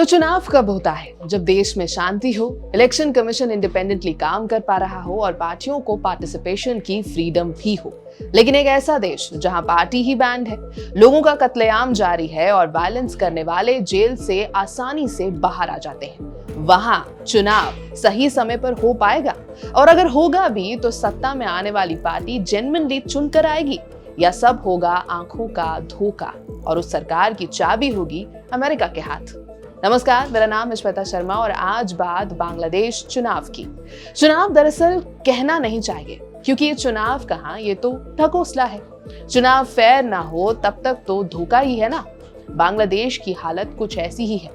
तो चुनाव कब होता है? जब देश में शांति हो, इलेक्शन कमीशन इंडिपेंडेंटली काम कर पा रहा हो और पार्टियों को पार्टिसिपेशन की फ्रीडम भी हो। लेकिन एक ऐसा देश जहां पार्टी ही बैंड है, लोगों का कत्लेआम जारी है और वायलेंस करने वाले जेल से आसानी से बाहर आ जाते हैं, वहां चुनाव सही समय पर हो पाएगा? और अगर होगा भी तो सत्ता में आने वाली पार्टी जेन्युइनली चुनकर आएगी या सब होगा आंखों का धोखा और उस सरकार की चाबी होगी अमेरिका के हाथ? नमस्कार, मेरा नाम है श्वेता शर्मा और आज बात बांग्लादेश चुनाव की। चुनाव दरअसल कहना नहीं चाहिए, क्योंकि ये चुनाव कहाँ, ये तो ढकोसला है। चुनाव फेयर ना हो तब तक तो धोखा ही है ना। बांग्लादेश की हालत कुछ ऐसी ही है।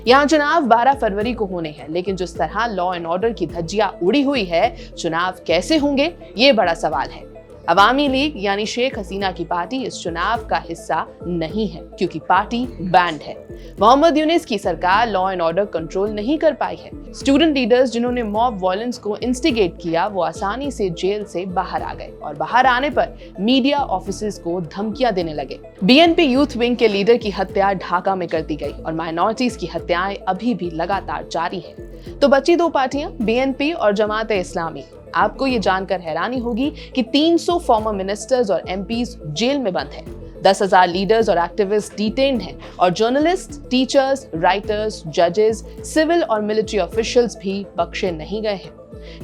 यहाँ चुनाव 12 फरवरी को होने हैं, लेकिन जिस तरह लॉ एंड ऑर्डर की धज्जियां उड़ी हुई है, चुनाव कैसे होंगे ये बड़ा सवाल है। अवामी लीग यानी शेख हसीना की पार्टी इस चुनाव का हिस्सा नहीं है, क्योंकि पार्टी बैंड है। मोहम्मद यूनिस की सरकार लॉ एंड ऑर्डर कंट्रोल नहीं कर पाई है। स्टूडेंट लीडर्स जिन्होंने मॉब वायलेंस को इंस्टिगेट किया, वो आसानी से जेल से बाहर आ गए और बाहर आने पर मीडिया ऑफिसर्स को धमकियां देने लगे। बीएनपी यूथ विंग के लीडर की हत्या ढाका में कर दी गई और माइनॉरिटीज की हत्याएं अभी भी लगातार जारी है। तो बची दो पार्टियां, बीएनपी और जमात-ए इस्लामी। आपको ये जानकर हैरानी होगी कि 300 फॉर्मर मिनिस्टर्स और एमपीज जेल में बंद हैं। 10,000 लीडर्स और एक्टिविस्ट डिटेन्ड हैं और जर्नलिस्ट, टीचर्स, राइटर्स, जजेस, सिविल और मिलिट्री ऑफिशियल्स भी बख्शे नहीं गए हैं।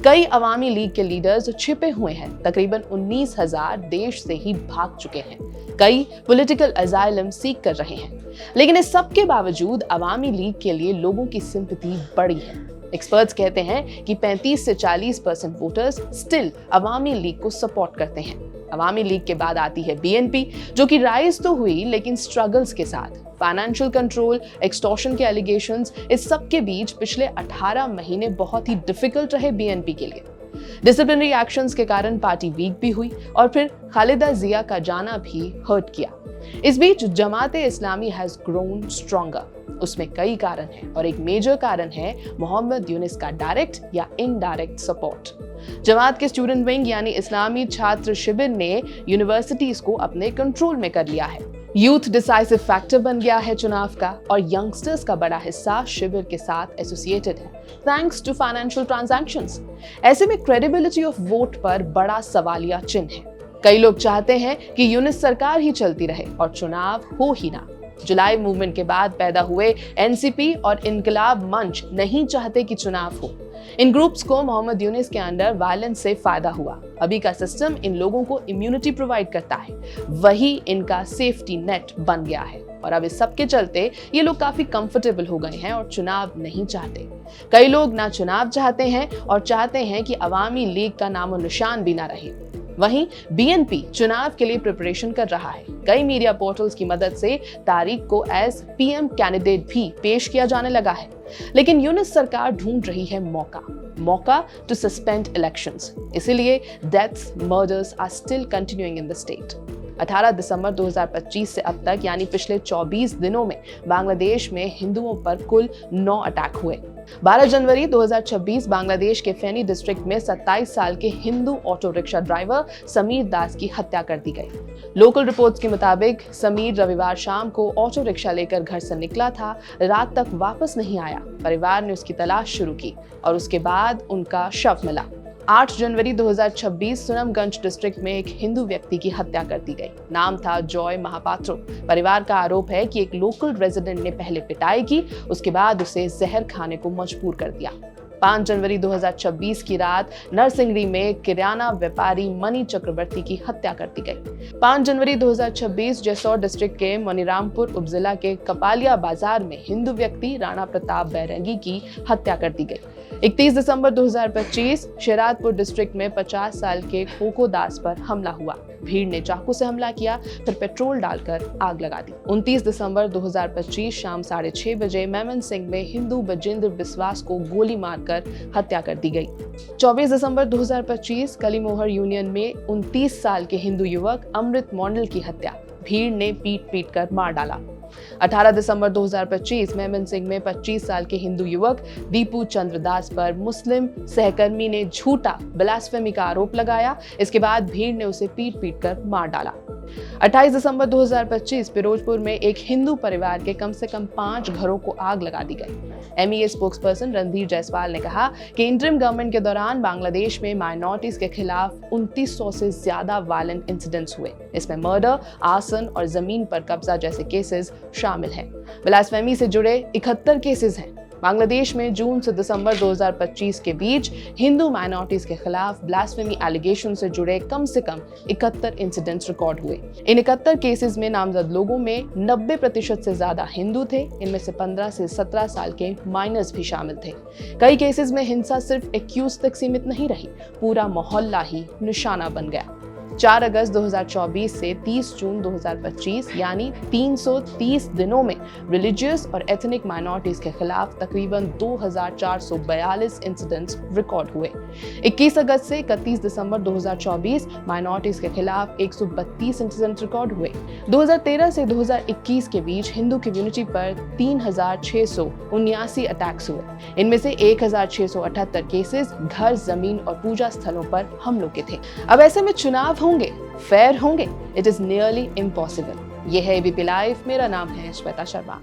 कई अवामी लीग के लीडर्स छिपे हुए हैं। तकरीबन 19,000 देश से ही भाग चुके हैं। कई पॉलिटिकल असाइलम सीख कर रहे हैं। लेकिन इस सब के बावजूद अवामी लीग के लिए लोगों की सिंपैथी बड़ी है। एक्सपर्ट्स कहते हैं कि 35 से 40% वोटर्स स्टिल अवामी लीग को सपोर्ट करते हैं। अवामी लीग के बाद आती है बीएनपी, जो कि राइज तो हुई लेकिन स्ट्रगल्स के साथ। फाइनेंशियल कंट्रोल, एक्सटॉर्शन के एलिगेशंस, इस सब के बीच पिछले 18 महीने बहुत ही डिफिकल्ट रहे बीएनपी के लिए। डिसिप्लिनरी एक्शंस के कारण पार्टी वीक भी हुई और फिर खालिदा जिया का जाना भी हर्ट किया। इस बीच जमात-ए इस्लामी हैज ग्रोन स्ट्रॉन्गर। उसमें कई कारण हैं और एक मेजर कारण है मोहम्मद यूनिस का डायरेक्ट या इनडायरेक्ट सपोर्ट। जमात के स्टूडेंट विंग यानी इस्लामी छात्र शिविर ने यूनिवर्सिटीज को अपने कंट्रोल में कर लिया है। यूथ डिसाइसिव फैक्टर बन गया है चुनाव का और यंगस्टर्स का बड़ा हिस्सा शिविर के साथ एसोसिएटेड है, थैंक्स टू फाइनेंशियल ट्रांजैक्शंस। ऐसे में क्रेडिबिलिटी ऑफ वोट पर बड़ा सवालिया चिन्ह है। कई लोग चाहते हैं कि यूनिस सरकार ही चलती रहे और चुनाव हो ही ना। जुलाई मूवमेंट के बाद पैदा हुए एनसीपी और इनकलाब मंच नहीं चाहते कि चुनाव हो। इन ग्रुप्स को मोहम्मद यूनिस के अंडर वायलेंस से फायदा हुआ। अभी का सिस्टम इन लोगों को इम्यूनिटी प्रोवाइड करता है, वही इनका सेफ्टी नेट बन गया है और अब इस सब के चलते ये लोग काफी कंफर्टेबल हो गए हैं और चुनाव नहीं चाहते। कई लोग ना चुनाव चाहते हैं और चाहते हैं कि अवामी लीग का नामो निशान भी ना रहे। वहीं बीएनपी चुनाव के लिए प्रिपरेशन कर रहा है। कई मीडिया पोर्टल्स की मदद से तारीख को एज पीएम कैंडिडेट भी पेश किया जाने लगा है। लेकिन यूनिस सरकार ढूंढ रही है मौका टू सस्पेंड इलेक्शंस। इसीलिए deaths, murders are still continuing in the state. 18 दिसंबर 2025 से अब तक यानी पिछले 24 दिनों में बांग्लादेश में हिंदुओं पर कुल 9 अटैक हुए। 12 जनवरी 2026 बांग्लादेश के फेनी डिस्ट्रिक्ट में 27 साल के Hindu auto rickshaw driver Samir Das की हत्या कर दी गई। लोकल रिपोर्ट्स के मुताबिक समीर रविवार शाम को ऑटो रिक्शा लेकर घर से निकला था, रात तक वापस नहीं आया। परिवार ने उसकी तलाश शुरू की और उसके बाद उनका शव मिला। 8 जनवरी 2026 सुनमगंज डिस्ट्रिक्ट में एक हिंदू व्यक्ति की हत्या कर दी गई। नाम था जॉय महापात्रो। परिवार का आरोप है कि एक लोकल रेजिडेंट ने पहले पिटाई की, उसके बाद उसे जहर खाने को मजबूर कर दिया। 5 जनवरी 2026 की रात नरसिंगरी में किराना व्यापारी मनी चक्रवर्ती की हत्या कर दी गई। 5 जनवरी 2026 जसौर डिस्ट्रिक्ट के मनीरामपुर उपजिला के कपालिया बाजार में हिंदू व्यक्ति राणा प्रताप बैरंगी की हत्या कर दी गई। 31 दिसंबर 2025 शेरादपुर डिस्ट्रिक्ट में 50 साल के खोको दास पर हमला हुआ। भीड़ ने चाकू से हमला किया, फिर पेट्रोल डालकर आग लगा दी। 29 दिसंबर 2025 शाम 6:30 बजे मेमनसिंह में हिंदू बजेंद्र बिस्वास को गोली मारकर हत्या कर दी गई। 24 दिसंबर 2025 कलीमोहर यूनियन में 29 साल के हिंदू युवक अमृत मॉन्डल की हत्या भीड़ ने पीट कर मार डाला। 18 दिसंबर 2025 मेमनसिंह में 25 साल के हिंदू युवक दीपू चंद्र दास पर मुस्लिम सहकर्मी ने झूठा ब्लास्फेमी का आरोप लगाया। इसके बाद भीड़ ने उसे पीट कर मार डाला। 28 दिसंबर 2025 फिरोजपुर में एक हिंदू परिवार के कम से कम 5 घरों को आग लगा दी गई। MEA स्पोक्सपर्सन रणधीर जायसवाल ने कहा कि इंटरिम गवर्नमेंट के दौरान बांग्लादेश में माइनॉरिटीज के खिलाफ 2900 से ज्यादा वायलेंट इंसिडेंट्स हुए। इसमें मर्डर, आर्सन और जमीन पर कब्जा जैसे केसेस शामिल हैं। ब्लास्फेमी से जुड़े 71 केसेस हैं। बांग्लादेश में जून से दिसंबर 2025 के बीच हिंदू माइनॉरिटीज के खिलाफ ब्लास्फेमी एलिगेशन से जुड़े कम से कम 71 इंसिडेंट्स रिकॉर्ड हुए। इन 71 केसेस में नामजद लोगों में 90% से ज्यादा हिंदू थे। इनमें से 15 से 17 साल के माइनर्स भी शामिल थे। कई केसेस में हिंसा सिर्फ एक्यूज तक सीमित नहीं रही, पूरा मोहल्ला ही निशाना बन गया। 4 अगस्त 2024 से 30 जून 2025 यानी 330 दिनों में रिलीजियस और एथनिक माइनॉरिटीज के खिलाफ तकरीबन 2442 इंसिडेंट्स रिकॉर्ड हुए। 21 अगस्त से 31 दिसंबर 2024 माइनॉरिटीज के खिलाफ 132 इंसिडेंट रिकॉर्ड हुए। 2013 से 2021 के बीच हिंदू कम्युनिटी पर 3679 अटैक्स हुए। इनमें से 1678 केसेस घर, जमीन और पूजा स्थलों पर हमलों के थे। अब ऐसे में चुनाव होंगे, फेयर होंगे? It is nearly impossible. ये है एबीपी लाइव, मेरा नाम है श्वेता शर्मा।